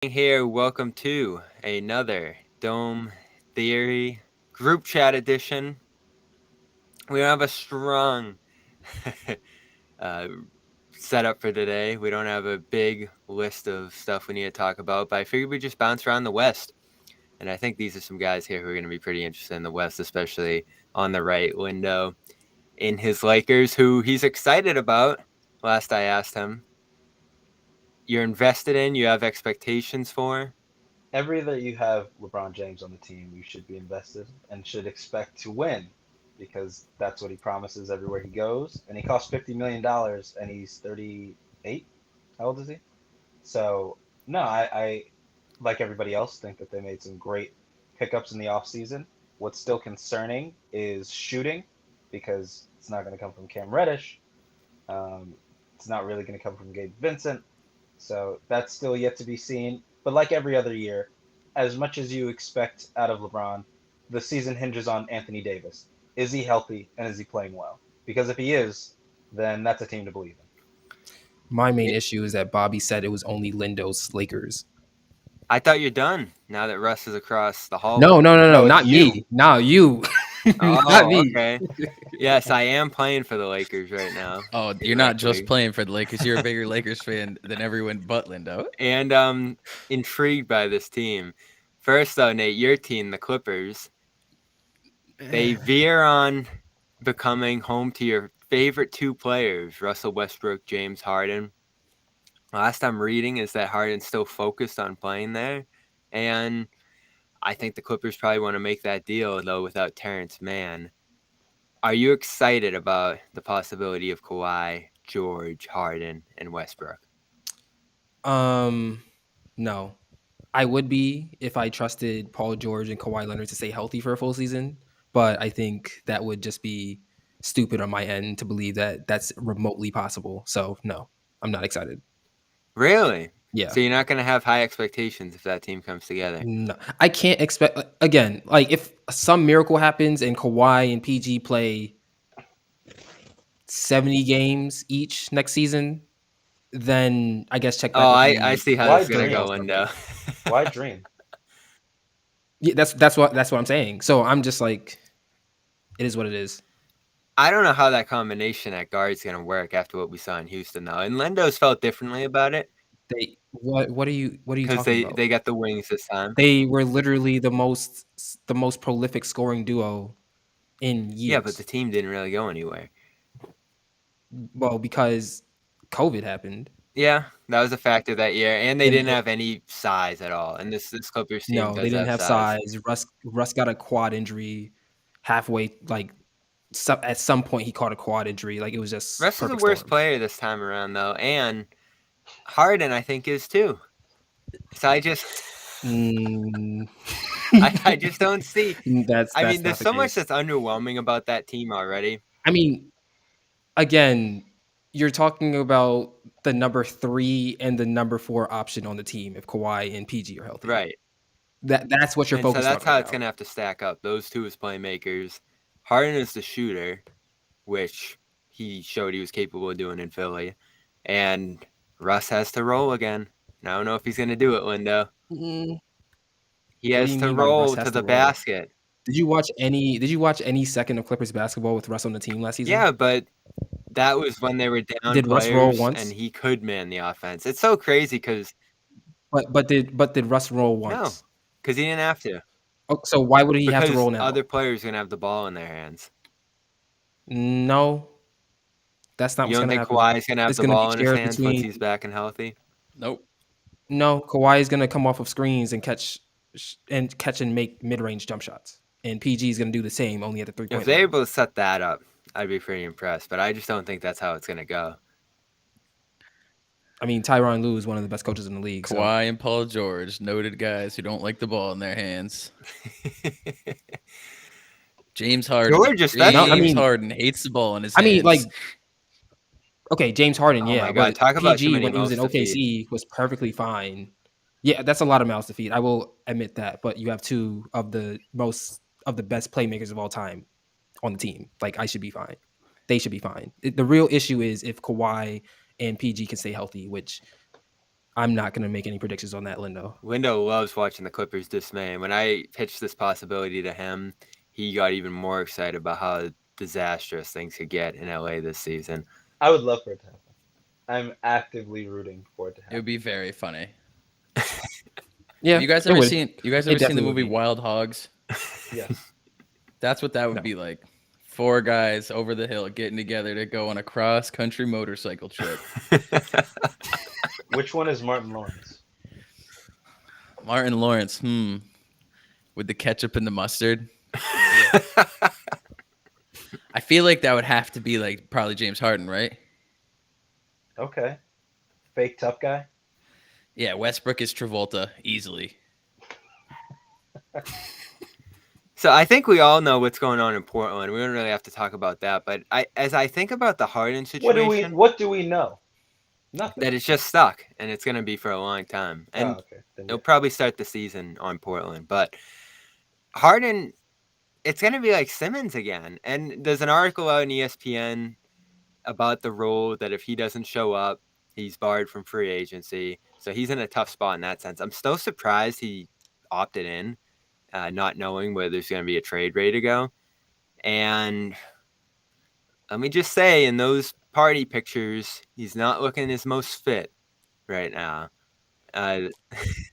Here, welcome to another Dome Theory group chat edition. We don't have a strong uh, setup for today. We don't have a big list of stuff we need to talk about, but I figured we'd just bounce around the West. And I think these are some guys here who are going to be pretty interested in the West, especially on the right. Lindo in his Lakers, who he's excited about. Last I asked him, you're invested in, you have expectations for. Every year that you have LeBron James on the team, you should be invested and should expect to win because that's what he promises everywhere he goes. And he costs $50 million and he's 38. How old is he? So, no, I like everybody else, think that they made some great pickups in the offseason. What's still concerning is shooting because it's not going to come from Cam Reddish. Um, it's not really going to come from Gabe Vincent. So that's still yet to be seen. But like every other year, as much as you expect out of LeBron, the season hinges on Anthony Davis. Is he healthy and is he playing well? Because if he is, then that's a team to believe in. My main issue is that Bobby said it was only Lindo's Lakers. I thought you're done now that Russ is across the hall. No, No, it's not you. me. No, you. Not Oh, me. okay. Yes, I am playing for the Lakers right now. Oh, you're not just playing for the Lakers. You're a bigger Lakers fan than everyone but Lindo. And intrigued by this team. First, though, Nate, your team, the Clippers, they veer on becoming home to your favorite two players, Russell Westbrook, James Harden. Last I'm reading is that Harden's still focused on playing there, and I think the Clippers probably want to make that deal, though, without Terrence Mann. Are you excited about the possibility of Kawhi, George, Harden, and Westbrook? No. I would be if I trusted Paul George and Kawhi Leonard to stay healthy for a full season, but I think that would just be stupid on my end to believe that that's remotely possible. So no, I'm not excited. Really? Yeah. So you're not going to have high expectations if that team comes together? No, I can't expect again. Like if some miracle happens and Kawhi and PG play 70 games each next season, then I guess check back. Oh, with me. I see how Why this is going to dream? go, Lindo. Why dream? Yeah, that's what I'm saying. So I'm just like, it is what it is. I don't know how that combination at guard's going to work after what we saw in Houston, though. And Lendo's felt differently about it. What are you Because talking about? they got the wings this time. They were literally the most prolific scoring duo in years. Yeah, but the team didn't really go anywhere. Well, because COVID happened. Yeah, that was a factor that year, and they didn't have any size at all. And this Clippers team No, does they didn't have size. Russ got a quad injury halfway. Like at some point, he caught a quad injury. Like it was just Russ is the worst player this time around, though, and Harden I think is too. So I just. I just don't see. That's I mean, there's so much case. that's underwhelming about that team already. I mean, again, you're talking about the number 3 and the number 4 option on the team if Kawhi and PG are healthy. Right. That's what you're focused on. So that's how it's going to have to stack up. Those two as playmakers. Harden is the shooter, which he showed he was capable of doing in Philly. And Russ has to roll again. And I don't know if he's going to do it, Lindo. He has to roll to the basket. Did you watch any second of Clippers basketball with Russ on the team last season? Yeah, but that was when they were down did players, Russ roll once? and he could man the offense. It's so crazy because. But did Russ roll once? No, because he didn't have to. Oh, so why would he have to roll now? Other players are gonna have the ball in their hands. No, that's not. You what's don't think Kawhi's gonna have the ball in his hands once he's back and healthy? Nope. No, Kawhi is gonna come off of screens and catch and make mid-range jump shots, and PG is gonna do the same, only at the 3-point line. If they're able to set that up, I'd be pretty impressed. But I just don't think that's how it's gonna go. I mean, Tyronn Lue is one of the best coaches in the league. Kawhi and Paul George, noted guys who don't like the ball in their hands. James Harden. Harden hates the ball in his hands. I mean, like, okay, James Harden, oh yeah, but talk about PG when he was in OKC was perfectly fine. Yeah, that's a lot of mouths to feed. I will admit that, but you have two of the best playmakers of all time on the team. Like, I should be fine. They should be fine. The real issue is if Kawhi and PG can stay healthy, which I'm not going to make any predictions on that, Lindo. Lindo loves watching the Clippers dismay. And when I pitched this possibility to him, he got even more excited about how disastrous things could get in LA this season. I would love for it to happen. I'm actively rooting for it to happen. It would be very funny. Yeah, Have you guys it ever would. seen? You guys It ever seen the definitely would movie be. Wild Hogs? Yes. That's what that would No. be like. 4 guys over the hill getting together to go on a cross-country motorcycle trip. Which one is Martin Lawrence? Martin Lawrence, with the ketchup and the mustard. I feel like that would have to be like probably James Harden, right? Okay. Fake tough guy? Yeah, Westbrook is Travolta easily. So I think we all know what's going on in Portland. We don't really have to talk about that. But as I think about the Harden situation, What do we know? Nothing. that it's just stuck, and it's going to be for a long time. And okay. Then it'll probably start the season on Portland. But Harden, it's going to be like Simmons again. And there's an article out in ESPN about the rule that if he doesn't show up, he's barred from free agency. So he's in a tough spot in that sense. I'm still surprised he opted in, not knowing whether there's going to be a trade ready to go. And let me just say, in those party pictures, he's not looking his most fit right now.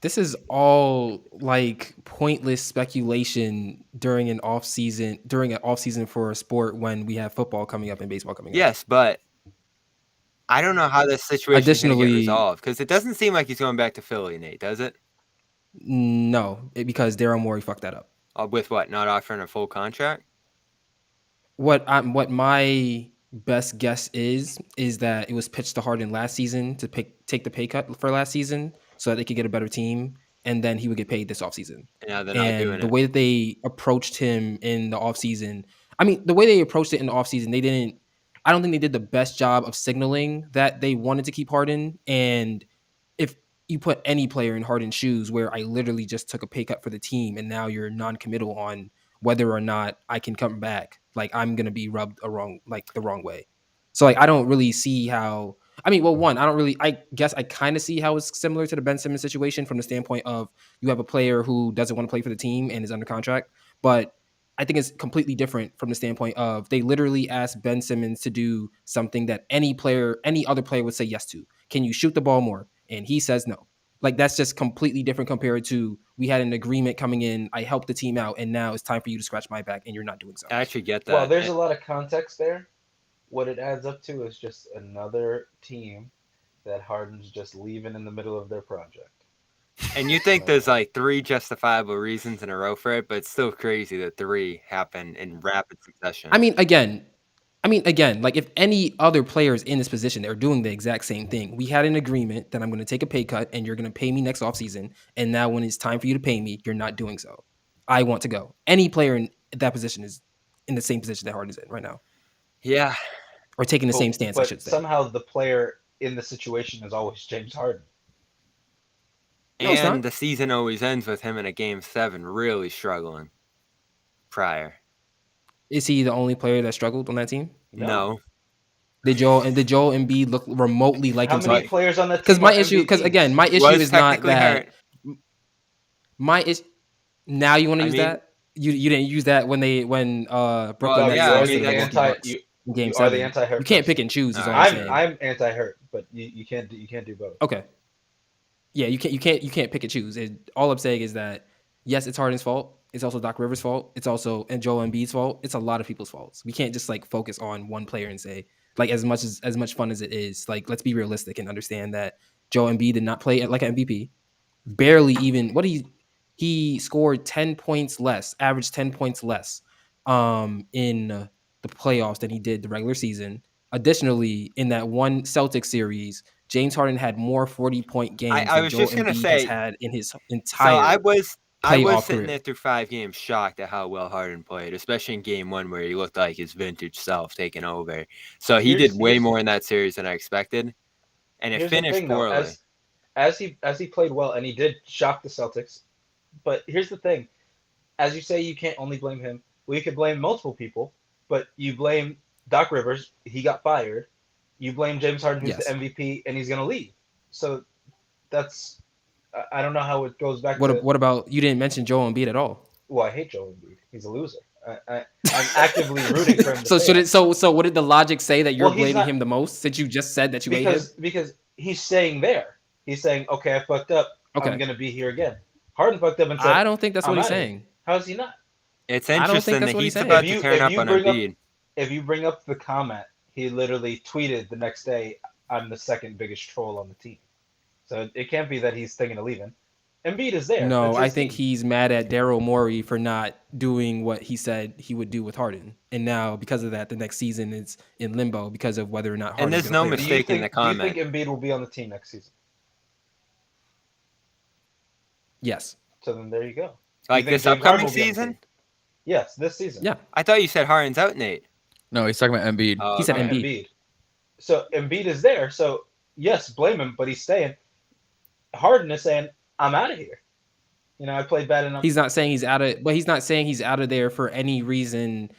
This is all like pointless speculation during an off season for a sport when we have football coming up and baseball coming up. Yes, but I don't know how this situation is going to get Additionally- resolved, because it doesn't seem like he's going back to Philly, Nate, does it? No, because Daryl Morey fucked that up. With what? Not offering a full contract? What my best guess is that it was pitched to Harden last season to take the pay cut for last season so that they could get a better team, and then he would get paid this offseason. Yeah, they're not doing And the it. way that they approached him in the offseason, I mean, the way they approached it in the offseason, I don't think they did the best job of signaling that they wanted to keep Harden. And if you put any player in Harden's shoes, where I literally just took a pay cut for the team and now you're non-committal on whether or not I can come back, like I'm going to be rubbed the wrong way. So like, I don't really see how, I guess I kind of see how it's similar to the Ben Simmons situation from the standpoint of you have a player who doesn't want to play for the team and is under contract. But I think it's completely different from the standpoint of they literally asked Ben Simmons to do something that any other player would say yes to. Can you shoot the ball more? And he says no. Like, that's just completely different compared to we had an agreement coming in, I helped the team out, and now it's time for you to scratch my back, and you're not doing so. I actually get that. Well, there's a lot of context there. What it adds up to is just another team that Harden's just leaving in the middle of their project. And you think there's like 3 justifiable reasons in a row for it, but it's still crazy that 3 happen in rapid succession. I mean, again, like if any other players in this position, they're doing the exact same thing. We had an agreement that I'm going to take a pay cut and you're going to pay me next offseason. And now when it's time for you to pay me, you're not doing so. I want to go. Any player in that position is in the same position that Harden's in right now. Yeah. Or taking the same stance, I But should say. somehow the player in the situation is always James Harden. No, it's And not. the season always ends with him in a Game 7 really struggling prior. Is he the only player that struggled on that team? No. Did Joel Embiid look remotely like How himself? many players on that team? Because my are issue MVPs? is not technically that. hurt. My is now you want to I use mean- that? You didn't use that when Brooklyn Well, Nets yeah, lost I mean, to the that's- Milwaukee Bucks in Game you are 7. the anti-hurt You can't person. pick and choose. Is all Alright. I'm saying. I'm anti-hurt, but you can't do both. Okay. Yeah, you can't pick and choose. All I'm saying is that yes, it's Harden's fault. It's also Doc Rivers' fault. It's also Joel Embiid's fault. It's a lot of people's faults. We can't just like focus on one player and say like as much fun as it is. Like, let's be realistic and understand that Joel Embiid did not play like an MVP. Barely even he scored 10 points less, averaged 10 points less in the playoffs than he did the regular season. Additionally, in that one Celtics series, James Harden had more 40-point games I than was Joel just gonna Embiid say- has had in his So entire I was playoff sitting career. there through 5 games shocked at how well Harden played, especially in Game 1 where he looked like his vintage self taking over. So he Here's- did way here's- more in that series than I expected, and it Here's the finished thing, though, poorly. as he played well, and he did shock the Celtics. But here's the thing: as you say, you can't only blame him. Well, you could blame multiple people, but you blame Doc Rivers. He got fired. You blame James Harden, who's Yes. the MVP, and he's going to leave. So that's I don't know how it goes back What to. what about you didn't mention Joel Embiid at all? Well, I hate Joel Embiid. He's a loser. I'm actively rooting for him to So should fail. it so what did the logic say that you're Well, he's blaming not him the most since you just said that you hate him? because he's staying there. He's saying, okay, I fucked up. I'm Okay. gonna be here again. Harden fucked up and said, I don't think that's what I'm he's out of here. saying. How is he not? It's I don't think interesting that's that what he's he's saying. about to turn up on Embiid. If you bring up the comment, he literally tweeted the next day, "I'm the second biggest troll on the team." So it can't be that he's thinking of leaving. Embiid is there. No, That's I his think team. he's mad at Daryl Morey for not doing what he said he would do with Harden. And now because of that, the next season is in limbo because of whether or not Harden's there's going to no play. mistake in the comment. Do you think Embiid will be on the team next season? Yes. So then there you go. Like this upcoming season? Yes, this season. Yeah. I thought you said Harden's out, Nate. No, he's talking about Embiid. Oh, He said okay. Embiid. So Embiid is there. So yes, blame him, but he's staying. Harden is saying, "I'm out of here." I played bad enough. He's not saying he's out of, but he's not saying he's out of there for any reason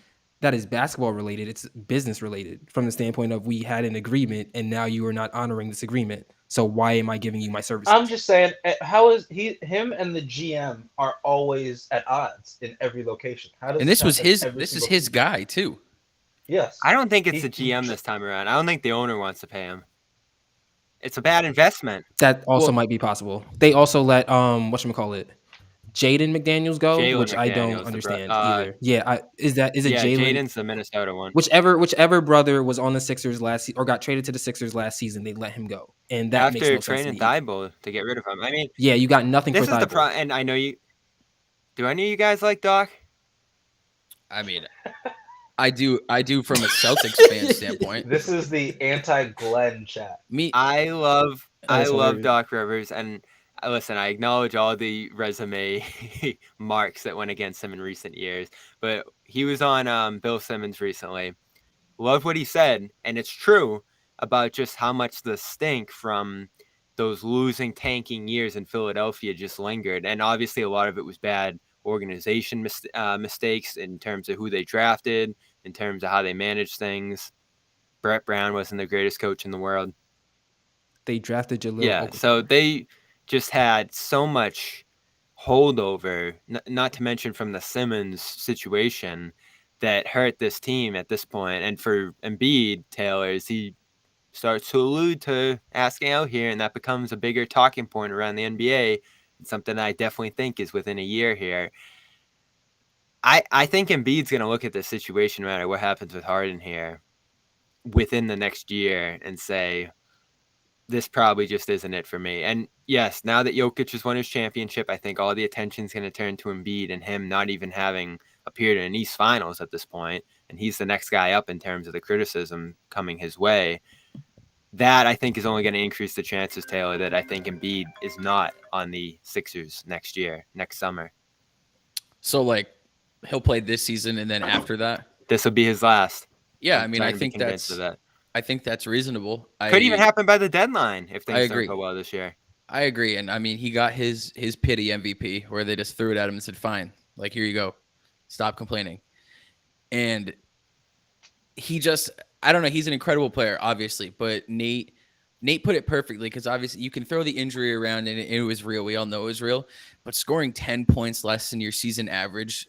that is basketball related. It's business related from the standpoint of we had an agreement and now you are not honoring this agreement. So why am I giving you my services? I'm just saying, how is him and the GM are always at odds in every location? How does And this was his. every This is single his season? guy too. Yes. I don't think it's the GM this time around. I don't think the owner wants to pay him. It's a bad investment. That also might be possible. They also let whatchamacallit, Jaden McDaniels go, Jalen which I don't McDaniels, understand either. Yeah, is it Yeah, Jalen? Jaden's the Minnesota one. Whichever brother was on the Sixers or got traded to the Sixers last season, they let him go, and that makes no sense to After me. trading Thibault to get rid of him, I mean, yeah, you got nothing for this is the Thibault. problem. And I know you. Do I know you guys like Doc? I mean, I do from a Celtics fan standpoint. This is the anti-Glenn chat. I love hilarious. Doc Rivers, and listen, I acknowledge all the resume marks that went against him in recent years, but he was on Bill Simmons recently. Love what he said, and it's true about just how much the stink from those losing, tanking years in Philadelphia just lingered, and obviously a lot of it was bad organization mistakes in terms of who they drafted, in terms of how they managed things. Brett Brown wasn't the greatest coach in the world. They drafted Jaleel. Yeah, Okafor. so they just had so much holdover, not to mention from the Simmons situation, that hurt this team at this point. And for Embiid, Taylor, as he starts to allude to asking out here, and that becomes a bigger talking point around the NBA, it's something that I definitely think is within a year here. I think Embiid's going to look at this situation, no matter what happens with Harden here, within the next year and say, this probably just isn't it for me. And yes, now that Jokic has won his championship, I think all the attention's going to turn to Embiid and him not even having appeared in an East Finals at this point, and he's the next guy up in terms of the criticism coming his way. That, I think, is only going to increase the chances, Taylor, that I think Embiid is not on the Sixers next summer. So, like, he'll play this season, and then after that, this will be his last. Yeah, I mean, I think that's reasonable. Could even happen by the deadline if things don't go well this year. I agree, and I mean, he got his pity MVP where they just threw it at him and said, "Fine, like here you go, stop complaining." And he just, I don't know, he's an incredible player, obviously, but Nate put it perfectly, because obviously you can throw the injury around and it was real. We all know it was real, but scoring 10 points less than your season average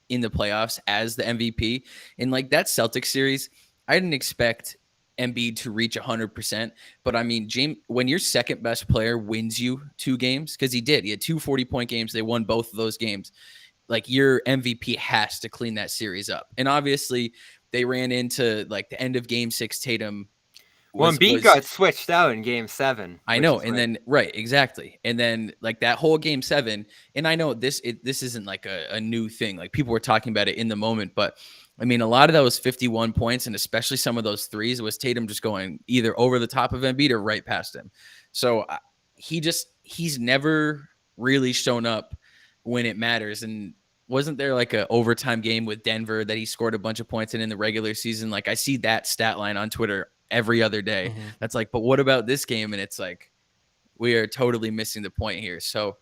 in the playoffs as the MVP in like that Celtics series, I didn't expect Embiid to reach 100%. But I mean, James, when your second best player wins you 2 games, because he did, he had 2 40-point games. They won both of those games. Like, your MVP has to clean that series up. And obviously they ran into like the end of game 6, Tatum. Embiid got switched out in game 7. I know. And then, right, exactly. And then like that whole game 7, and I know this isn't like a new thing. Like, people were talking about it in the moment, but I mean, a lot of those 51 points, and especially some of those threes, was Tatum just going either over the top of Embiid or right past him. So he's never really shown up when it matters. And wasn't there like an overtime game with Denver that he scored a bunch of points in the regular season? Like, I see that stat line on Twitter every other day. Mm-hmm. That's like, but what about this game? And it's like, we are totally missing the point here. So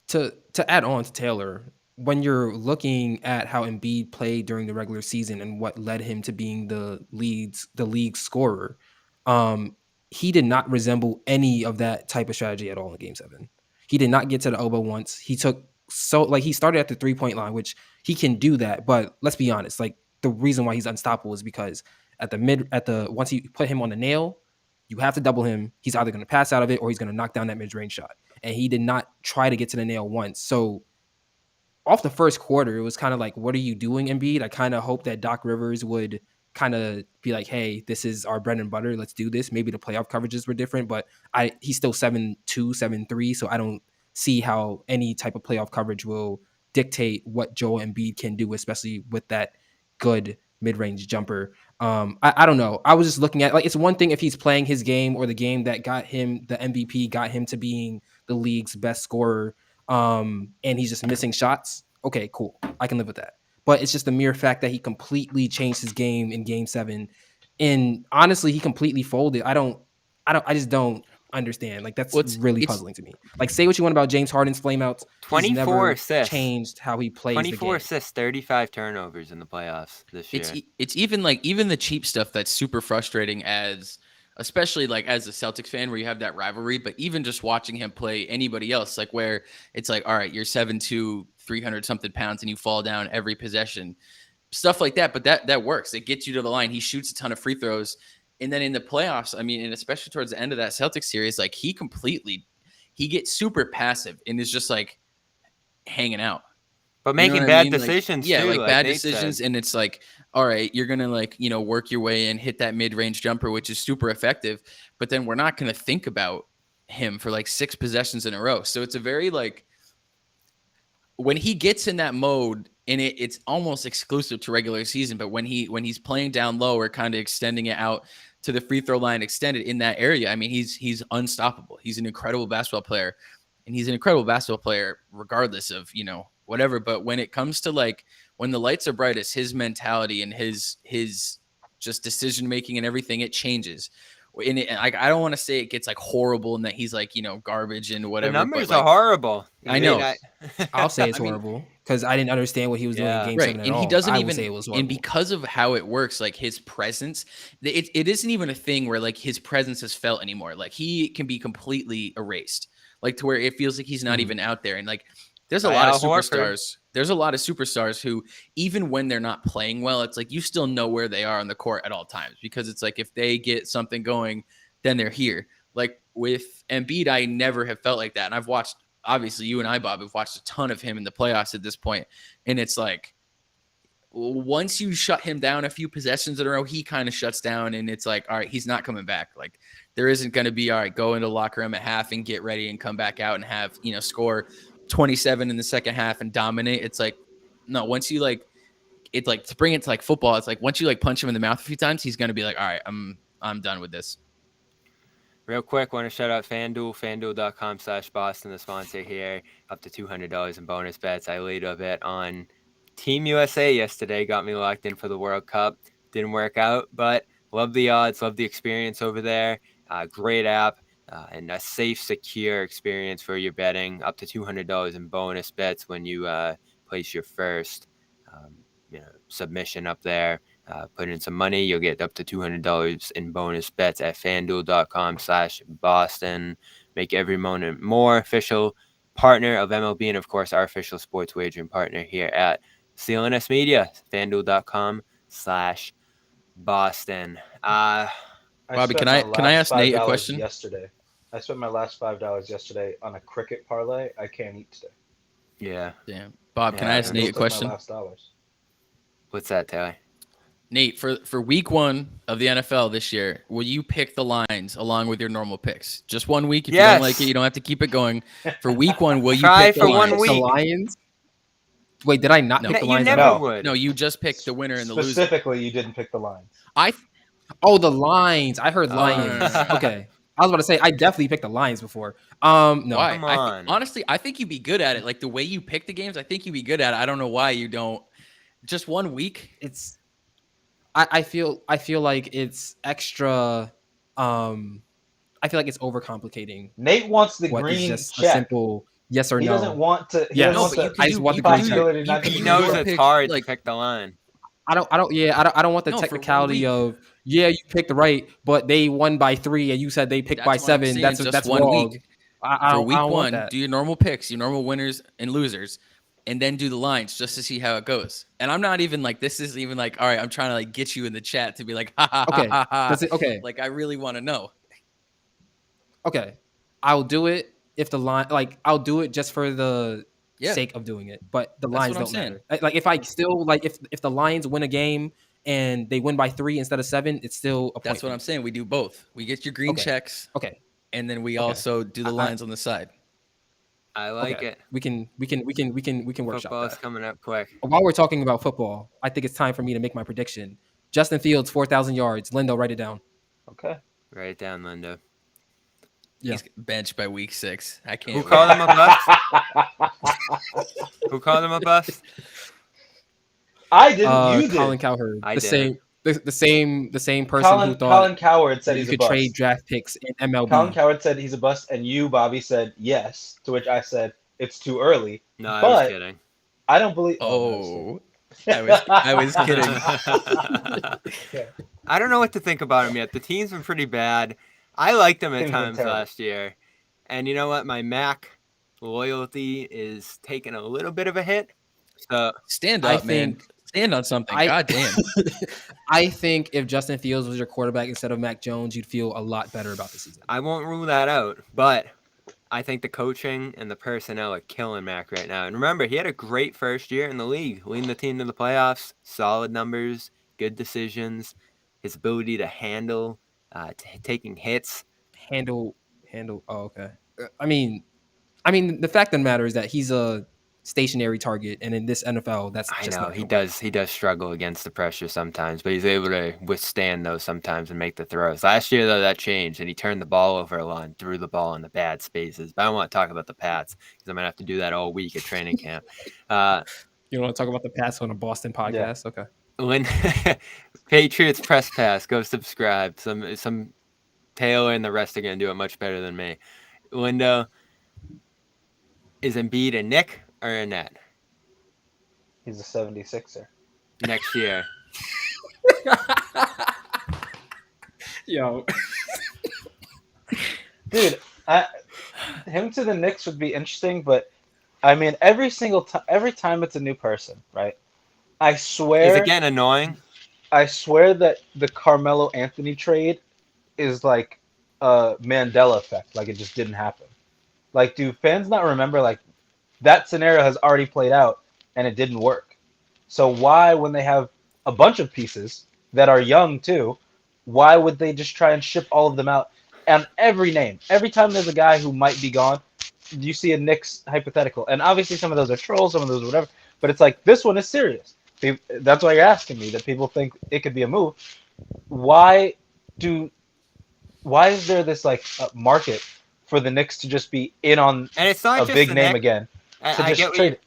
to add on to Taylor, when you're looking at how Embiid played during the regular season and what led him to being the league scorer, he did not resemble any of that type of strategy at all in Game 7. He did not get to the elbow once. He started at the 3-point line, which he can do that. But let's be honest, like the reason why he's unstoppable is because once you put him on the nail, you have to double him. He's either going to pass out of it or he's going to knock down that mid-range shot. And he did not try to get to the nail once. So off the first quarter, it was kind of like, what are you doing, Embiid? I kind of hope that Doc Rivers would kind of be like, hey, this is our bread and butter. Let's do this. Maybe the playoff coverages were different, but he's still 7-2, 7-3. So I don't see how any type of playoff coverage will dictate what Joel Embiid can do, especially with that good mid-range jumper. I don't know. I was just looking at, like, it's one thing if he's playing his game or the game that got him the MVP, got him to being the league's best scorer, and he's just missing shots. Okay, cool. I can live with that. But it's just the mere fact that he completely changed his game in Game 7, and honestly, he completely folded. I just don't understand. Like, that's really puzzling to me. Like, say what you want about James Harden's flameouts. 24 assists. Changed how he plays 24 the game. assists, 35 turnovers in the playoffs this year. It's even the cheap stuff that's super frustrating especially like as a Celtics fan where you have that rivalry, but even just watching him play anybody else, like where it's like, all right, you're 7'2", 300 something pounds and you fall down every possession, stuff like that. But that works. It gets you to the line. He shoots a ton of free throws. And then in the playoffs, I mean, and especially towards the end of that Celtics series, like he gets super passive and is just like hanging out. But making bad decisions, yeah, too, like bad Nate decisions, said. and it's like, all right, you're gonna work your way and hit that mid-range jumper, which is super effective. But then we're not gonna think about him for like 6 possessions in a row. So it's a very like when he gets in that mode, and it's almost exclusive to regular season. But when he's playing down low or kind of extending it out to the free throw line, extended in that area, I mean, he's unstoppable. He's an incredible basketball player, and he's an incredible basketball player regardless of whatever. But when it comes to like when the lights are brightest, his mentality and his just decision making and everything, it changes. And I don't want to say it gets like horrible and that he's like garbage and whatever. The numbers but, like, are horrible. I know. I'll say it's horrible because I didn't understand what he was doing in Game 7 at all. And he doesn't even say it was horrible. And because of how it works, like his presence, it isn't even a thing where like his presence is felt anymore. Like he can be completely erased, like to where it feels like he's not even out there. And like there's a lot of superstars. There's a lot of superstars who, even when they're not playing well, it's like you still know where they are on the court at all times, because it's like if they get something going, then they're here. Like with Embiid, I never have felt like that. And I've watched, obviously you and I, Bob, have watched a ton of him in the playoffs at this point. And it's like, once you shut him down a few possessions in a row, he kind of shuts down, and it's like, all right, he's not coming back. Like there isn't going to be, all right, go into the locker room at half and get ready and come back out and have, score 27 in the second half and dominate. It's like, no, once you like, it's like to bring it to like football. It's like, once you like punch him in the mouth a few times, he's going to be like, all right, I'm done with this. Real quick, want to shout out FanDuel, FanDuel.com/Boston, the sponsor here. Up to $200 in bonus bets. I laid a bet on Team USA yesterday, got me locked in for the World Cup. Didn't work out, but love the odds, love the experience over there. Great app and a safe, secure experience for your betting. Up to $200 in bonus bets when you place your first submission up there. Put in some money, you'll get up to $200 in bonus bets at FanDuel.com/Boston. Make every moment more. Official partner of MLB and, of course, our official sports wagering partner here at CLNS Media. FanDuel.com/Boston. Bobby, can I ask Nate a question? Yesterday, I spent my last $5 yesterday on a cricket parlay. I can't eat today. Yeah. Damn. Bob, can I ask Nate a question? My last dollars. What's that, Taylor? Nate, for week 1 of the NFL this year, will you pick the lines along with your normal picks? Just 1 week. If you don't like it, you don't have to keep it going. For week 1, will you pick the lines? 1 week. The Lions? Wait, did I not pick the Lions? You never would. No, you just picked the winner and the loser. Specifically, you didn't pick the Lions. The Lions. I heard Lions. No. Okay. I was about to say, I definitely picked the Lions before. No. Why? Come on. Honestly, I think you'd be good at it. Like the way you pick the games, I think you'd be good at it. I don't know why you don't. Just 1 week. I feel like it's extra. I feel like it's overcomplicating. Nate wants the what green is just check. a simple yes or He no. doesn't want to. Yeah, I just want the green check. He knows it's hard to pick the line. I don't want the No, for 1 technicality week. of you picked right, but they won by 3 and you said they picked by That's what I'm 7. saying, That's 1 wrong. week. I For don't week want 1, that. do your normal picks, your normal winners and losers, and then do the lines just to see how it goes. And I'm not even like, this isn't even like, all right, I'm trying to like get you in the chat to be like, ha ha Okay. ha ha. Okay. Like, I really want to know. Okay. I'll do it if the line, like, I'll do it just for the Yeah. sake of doing it, but the That's lines what I'm don't saying. matter. Like, if I still, like, if the Lions win a game and they win by 3 instead of 7, it's still a point. That's what I'm saying. We do both. We get your green checks. Okay. And then we also do the lines on the side. I like it. We can workshop Football's that. coming up quick. While we're talking about football, I think it's time for me to make my prediction. Justin Fields, 4,000 yards. Lindo, write it down. Okay. Write it down, Lindo. Yeah. He's benched by week 6. I can't. Who called him a bust? Who called him a bust? I didn't. You Colin did. Cowherd. I The didn't. same person who thought Colin Cowherd said you he's a could bust. trade draft picks in MLB. Colin Cowherd said he's a bust, and you, Bobby, said yes. To which I said it's too early. No, I But was kidding. I don't believe. Oh, I was kidding. I don't know what to think about him yet. The team's been pretty bad. I liked him at Team's been times terrible. last year. And you know what? My Mac loyalty is taking a little bit of a hit. So Stand I up, man. think- Stand on something. God damn. I think if Justin Fields was your quarterback instead of Mac Jones, you'd feel a lot better about the season. I won't rule that out. But I think the coaching and the personnel are killing Mac right now. And remember, he had a great first year in the league, leading the team to the playoffs, solid numbers, good decisions, his ability to handle taking hits. Handle. Oh, okay. I mean, the fact of the matter is that he's a stationary target, and in this NFL, that's I just know not he gonna work. does struggle against the pressure sometimes, but he's able to withstand those sometimes and make the throws. Last year though, that changed, and he turned the ball over a lot and threw the ball in the bad spaces. But I don't want to talk about the Pats because I'm gonna have to do that all week at training camp. You want to talk about the Pats on a Boston podcast? Okay. When Patriots press pass, go subscribe. Some Taylor and the rest are gonna do it much better than me. Lindo, is Embiid a Nick or a net He's a 76er. next year? Yo. Dude, him to the Knicks would be interesting, but I mean, every time it's a new person, right? I swear. Is it getting annoying? I swear that the Carmelo Anthony trade is like a Mandela effect. Like it just didn't happen. Like, do fans not remember? Like that scenario has already played out and it didn't work. So why, when they have a bunch of pieces that are young too, why would they just try and ship all of them out? And every name, every time there's a guy who might be gone, you see a Knicks hypothetical. And obviously some of those are trolls, some of those are whatever. But it's like, this one is serious. That's why you're asking me, that people think it could be a move. Why is there this like market for the Knicks to just be in on And it's not a just big the name Knicks. again? To I just get trade it.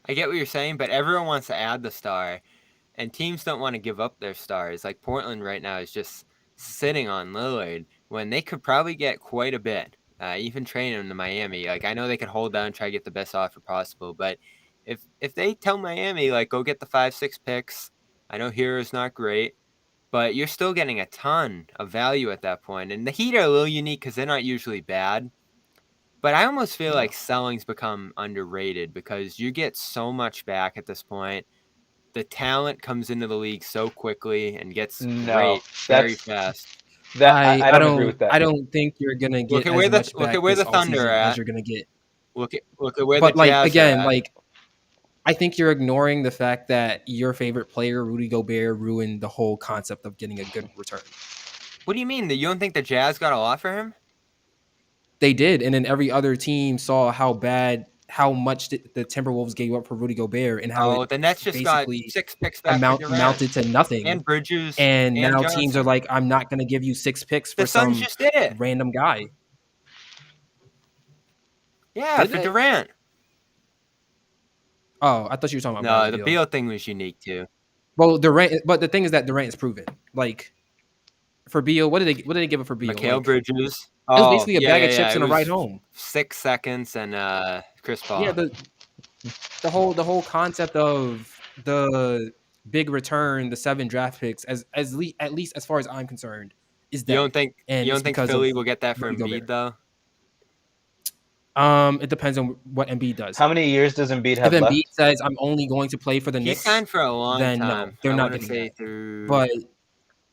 I get what you're saying, but everyone wants to add the star, and teams don't want to give up their stars. Like Portland right now is just sitting on Lillard when they could probably get quite a bit, even trading him to Miami. Like I know they could hold down and try to get the best offer possible, but if they tell Miami like go get the 5-6 picks, I know Hero's not great, but you're still getting a ton of value at that point. And the Heat are a little unique because they're not usually bad. But I almost feel like selling's become underrated because you get so much back at this point. The talent comes into the league so quickly and gets great very fast. I don't agree with that. I don't think you're gonna get Look at as where the much look back at where this the Thunder offseason are as at. you're gonna get. Look at where But the like Jazz again, are at. like I think you're ignoring the fact that your favorite player, Rudy Gobert, ruined the whole concept of getting a good return. What do you mean? You don't think the Jazz got a lot for him? They did, and then every other team saw how much the Timberwolves gave up for Rudy Gobert, and how the Nets just got basically 6 picks back for Durant. amounted to nothing. And Bridges and now Johnson. teams are like, I'm not going to give you 6 picks for The Suns some just did it. random guy. Yeah, Did for they? Durant. Oh, I thought you were talking about No, Bradley the Beal. Beal thing was unique too. Well, Durant, but the thing is that Durant is proven. Like for Beal, what did they give up for Beal? Mikal Like, Bridges. it was basically a bag of chips and a it ride was home. 6 seconds and Chris Paul. Yeah, the whole concept of the big return, the 7 draft picks, at least as far as I'm concerned, is You dead. don't think And it's because Philly of will get that for Rudy Embiid Gobert. though? It depends on what Embiid does. How many years does Embiid If have Embiid left? says I'm only going to play for the He Knicks, signed for a long then no, time. they're I not want to getting say that. through But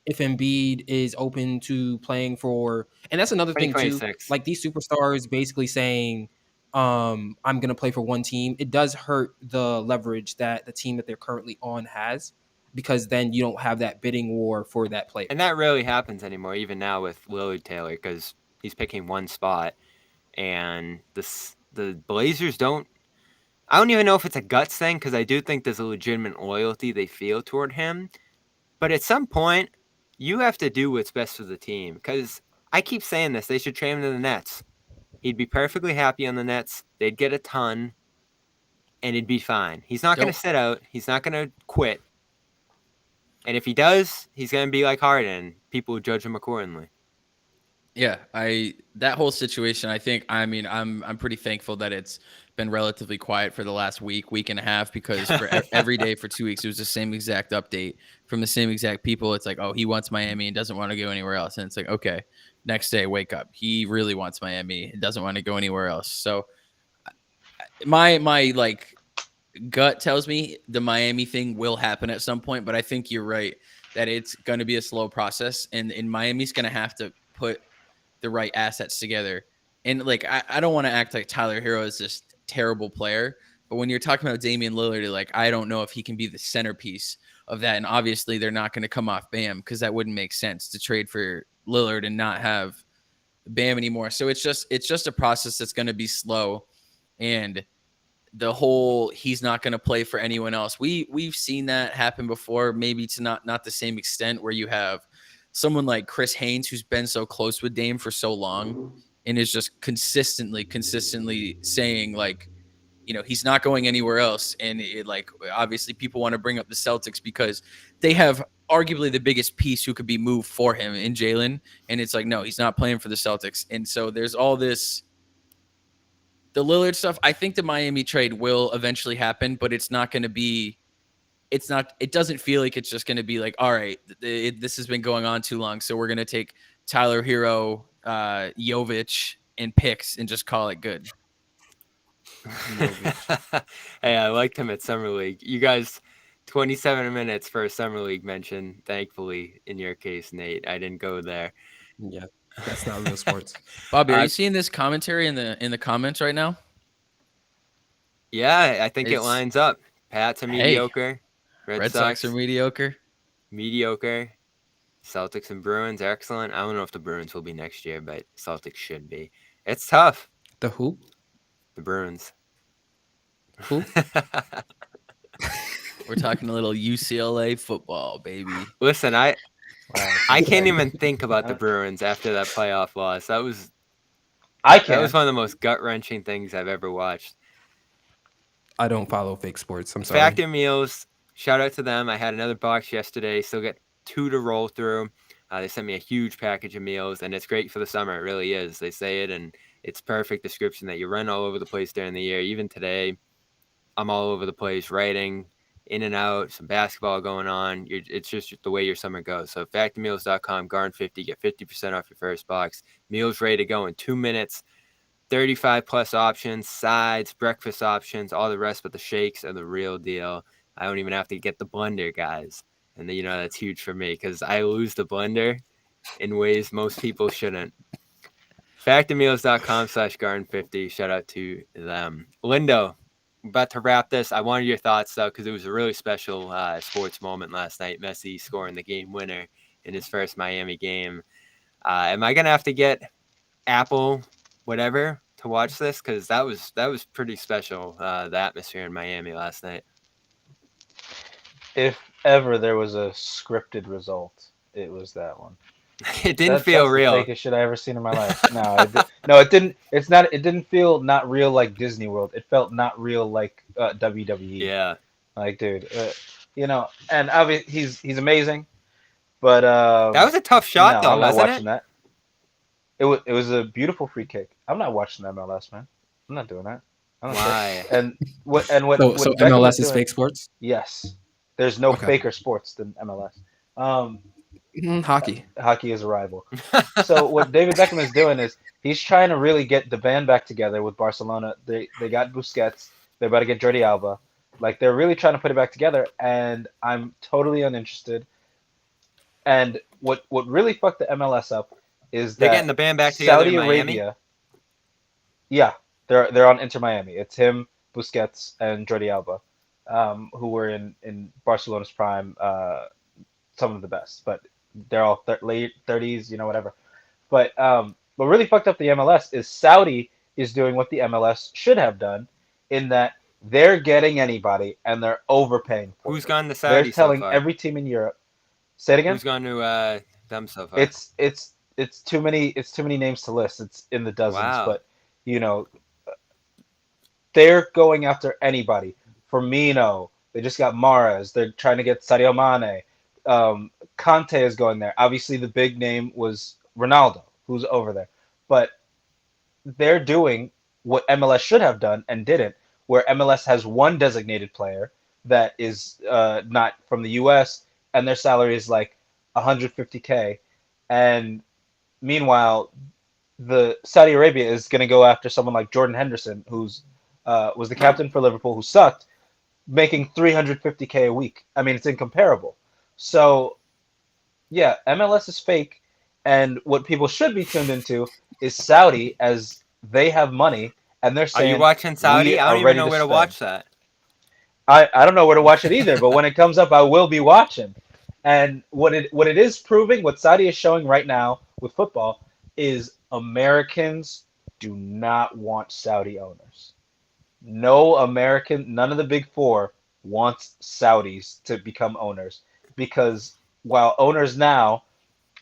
if Embiid is open to playing for, and that's another thing too, 2026. like these superstars basically saying, I'm going to play for one team, it does hurt the leverage that the team that they're currently on has, because then you don't have that bidding war for that player. And that rarely happens anymore, even now with Lillard Taylor, because he's picking one spot. And the Blazers don't. I don't even know if it's a guts thing, because I do think there's a legitimate loyalty they feel toward him. But at some point, you have to do what's best for the team. Because I keep saying this, they should trade him to the Nets. He'd be perfectly happy on the Nets. They'd get a ton, and it'd be fine. He's not going to sit out. He's not going to quit. And if he does, he's going to be like Harden. People will judge him accordingly. Yeah, that whole situation, I'm pretty thankful that it's been relatively quiet for the last week and a half, because for every day for 2 weeks it was the same exact update from the same exact people. It's like, oh, he wants Miami and doesn't want to go anywhere else. And it's like, okay, next day, wake up. He really wants Miami and doesn't want to go anywhere else. So my like gut tells me the Miami thing will happen at some point, but I think you're right that it's going to be a slow process, and Miami's going to have to put the right assets together. And like, I don't want to act like Tyler Hero is this terrible player, but when you're talking about Damian Lillard, like, I don't know if he can be the centerpiece of that. And obviously they're not going to come off Bam, because that wouldn't make sense to trade for Lillard and not have Bam anymore. So it's just a process that's going to be slow. And the whole he's not going to play for anyone else, we've seen that happen before, maybe to not the same extent, where you have someone like Chris Haynes, who's been so close with Dame for so long and is just consistently saying, like, you know, he's not going anywhere else. And like, obviously people want to bring up the Celtics because they have arguably the biggest piece who could be moved for him in Jalen. And it's like, no, he's not playing for the Celtics. And so there's all this, the Lillard stuff. I think the Miami trade will eventually happen, but it's not going to be, it doesn't feel like it's just going to be like, all right, this has been going on too long, so we're going to take Tyler Hero, Jovic, and picks and just call it good. Hey, I liked him at Summer League. You guys, 27 minutes for a Summer League mention. Thankfully, in your case, Nate, I didn't go there. Yeah, that's not real sports. Bobby, are you seeing this commentary in the comments right now? Yeah, I think it lines up. Pats are mediocre. Red Sox are mediocre. Mediocre. Celtics and Bruins, excellent. I don't know if the Bruins will be next year, but Celtics should be. It's tough. The who? The Bruins. Who? We're talking a little UCLA football, baby. Listen, I can't even think about the Bruins after that playoff loss. That was one of the most gut-wrenching things I've ever watched. I don't follow fake sports. I'm sorry. Factor Meals, shout out to them. I had another box yesterday. Still get 2 to roll through. They sent me a huge package of meals, and it's great for the summer. It really is. They say it, and it's perfect description that you run all over the place during the year. Even today, I'm all over the place, writing, in and out, some basketball going on. It's just the way your summer goes. So factormeals.com, Garn50, get 50% off your first box. Meals ready to go in 2 minutes. 35 plus options, sides, breakfast options, all the rest, but the shakes are the real deal. I don't even have to get the blender, guys. And you know, that's huge for me because I lose the blender in ways most people shouldn't. Factormeals.com/garden50. Shout out to them. Lindo, we're about to wrap this. I wanted your thoughts, though, because it was a really special sports moment last night. Messi scoring the game winner in his first Miami game. Am I going to have to get Apple whatever to watch this? Because that was pretty special, the atmosphere in Miami last night. If ever there was a scripted result, it was that one. It didn't feel real. That's the fakest shit I ever seen in my life. No, it didn't. It's not. It didn't feel not real like Disney World. It felt not real like WWE. Yeah. Like, dude, you know, and obviously he's amazing, but that was a tough shot, though, I'm not wasn't watching that. It was a beautiful free kick. I'm not watching MLS, man. I'm not doing that. Why? And what So MLS is fake sports? Yes. There's no Okay. faker sports than MLS. Hockey. Hockey is a rival. So what David Beckham is doing is he's trying to really get the band back together with Barcelona. They got Busquets. They're about to get Jordi Alba. Like they're really trying to put it back together, and I'm totally uninterested. And what really fucked the MLS up is They're that getting the band back together Saudi in Miami. Arabia. Yeah, they're on Inter Miami. It's him, Busquets, and Jordi Alba, who were in Barcelona's prime, some of the best, but they're all late 30s, whatever. But what really fucked up the MLS is Saudi is doing what the MLS should have done, in that they're getting anybody and they're overpaying for Who's it. gone to They're Saudi so telling far? every team in Europe. Say it again. Who's gone to them so far? It's too many names to list. It's in the dozens, Wow. but they're going after anybody. Firmino, they just got Mahrez. They're trying to get Sadio Mane. Conte is going there. Obviously, the big name was Ronaldo, who's over there. But they're doing what MLS should have done and didn't, where MLS has one designated player that is not from the US, and their salary is like 150K. And meanwhile, the Saudi Arabia is going to go after someone like Jordan Henderson, who's was the captain for Liverpool, who sucked, making 350K a week. I mean, it's incomparable. So, yeah, MLS is fake, and what people should be tuned into is Saudi, as they have money, and they're Are saying, you watching Saudi? we I are don't even ready know to where to spend. watch that. I don't know where to watch it either, but when it comes up, I will be watching. And what it is proving, what Saudi is showing right now with football, is Americans do not want Saudi owners. No American, none of the big four wants Saudis to become owners, because while owners now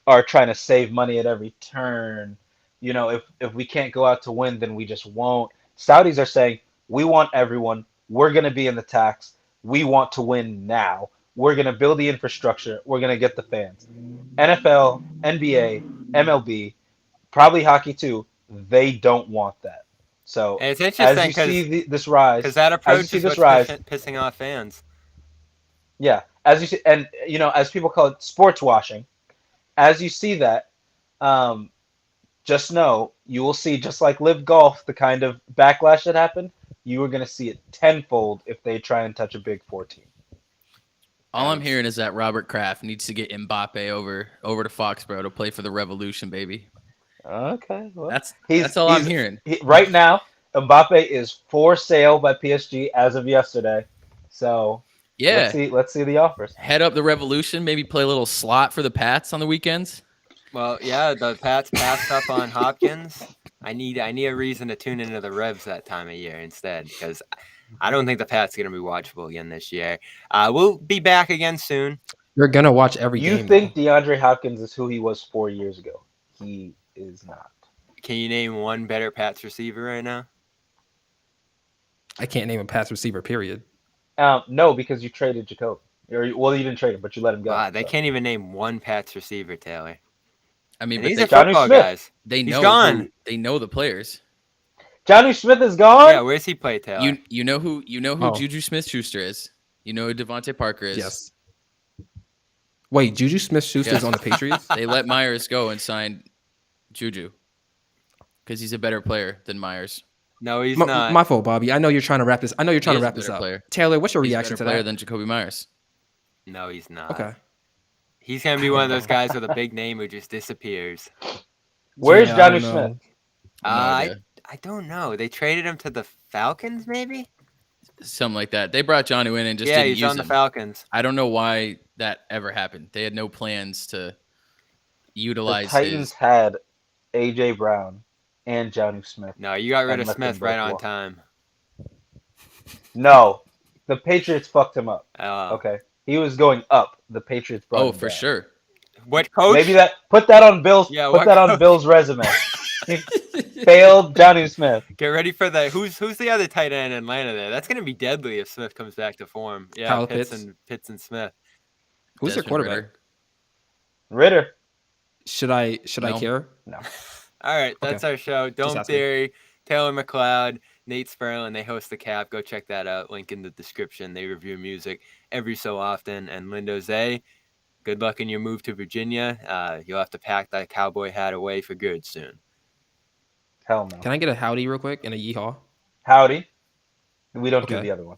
are trying to save money at every turn, if we can't go out to win, then we just won't. Saudis are saying, we want everyone. We're going to be in the tax. We want to win now. We're going to build the infrastructure. We're going to get the fans. NFL, NBA, MLB, probably hockey too, they don't want that. So And it's as interesting you see because this rise, that as you approach see is this what's rise, pissing off fans. yeah, as you see, and as people call it, sports washing. As you see that, just know you will see, just like Live Golf, the kind of backlash that happened. You are going to see it tenfold if they try and touch a Big Four team. All I'm hearing is that Robert Kraft needs to get Mbappe over to Foxborough to play for the Revolution, baby. Okay, well, That's all I'm hearing. Right now, Mbappe is for sale by PSG as of yesterday. So Yeah, let's see the offers. head up the Revolution. Maybe play a little slot for the Pats on the weekends. Well, yeah, the Pats passed up on Hopkins. I need a reason to tune into the Revs that time of year instead, because I don't think the Pats are going to be watchable again this year. We'll be back again soon. You're gonna watch every You game. think though. DeAndre Hopkins is who he was 4 years ago? He is not. Can you name one better Pats receiver right now? I can't name a pass receiver. Period. No, because you traded Jacoby. Well, you didn't trade him, but you let him go. Wow, they so. can't even name one Pats receiver, Taylor. I mean, And but these they, are Jonnu football Smith. guys. they He's know gone. they know the players. Jonnu Smith is gone. Yeah, where's he play, Taylor? You know who Oh. Juju Smith-Schuster is. You know who Devontae Parker is. Yes. Wait, Juju Smith-Schuster's Yeah. on the Patriots? They let Myers go and signed Juju because he's a better player than Myers. No, he's not. My fault, Bobby. I know you're trying to wrap this. I know you're trying He to is a wrap this better up. player. Taylor, what's your He's a reaction better to player that? than Jacoby Myers. No, he's not. Okay. He's going to be one of those guys with a big name who just disappears. Where's Yeah, I Jonnu don't Smith? know. No I idea. don't know. They traded him to the Falcons, maybe? Something like that. They brought Jonnu in and just Yeah, didn't he's use on the him. Falcons. I don't know why that ever happened. They had no plans to The utilize Titans his. had AJ Brown and Jonnu Smith. No, you got rid And of let them Smith right both on walk. time. No, the Patriots fucked him up. Oh. Okay, he was going up. The Patriots brought Oh, him for down. sure. What coach? Maybe put that on Bill's. Yeah, put what that on coach? Bill's resume. Failed Jonnu Smith. Get ready for the who's the other tight end in Atlanta there? That's gonna be deadly if Smith comes back to form. Yeah, Kyle Pitts Pitts. and Smith. Who's their Desmond quarterback? Ridder. Ritter. Should I No. care? No. All right, that's our show. Dome asking. Theory, Taylor McLeod, Nate Sparrow, and they host the Cap. Go check that out. Link in the description. They review music every so often. And Lindo Zay, good luck in your move to Virginia. You'll have to pack that cowboy hat away for good soon. Hell no. Can I get a howdy real quick and a yeehaw? Howdy. We don't do Okay. the other one.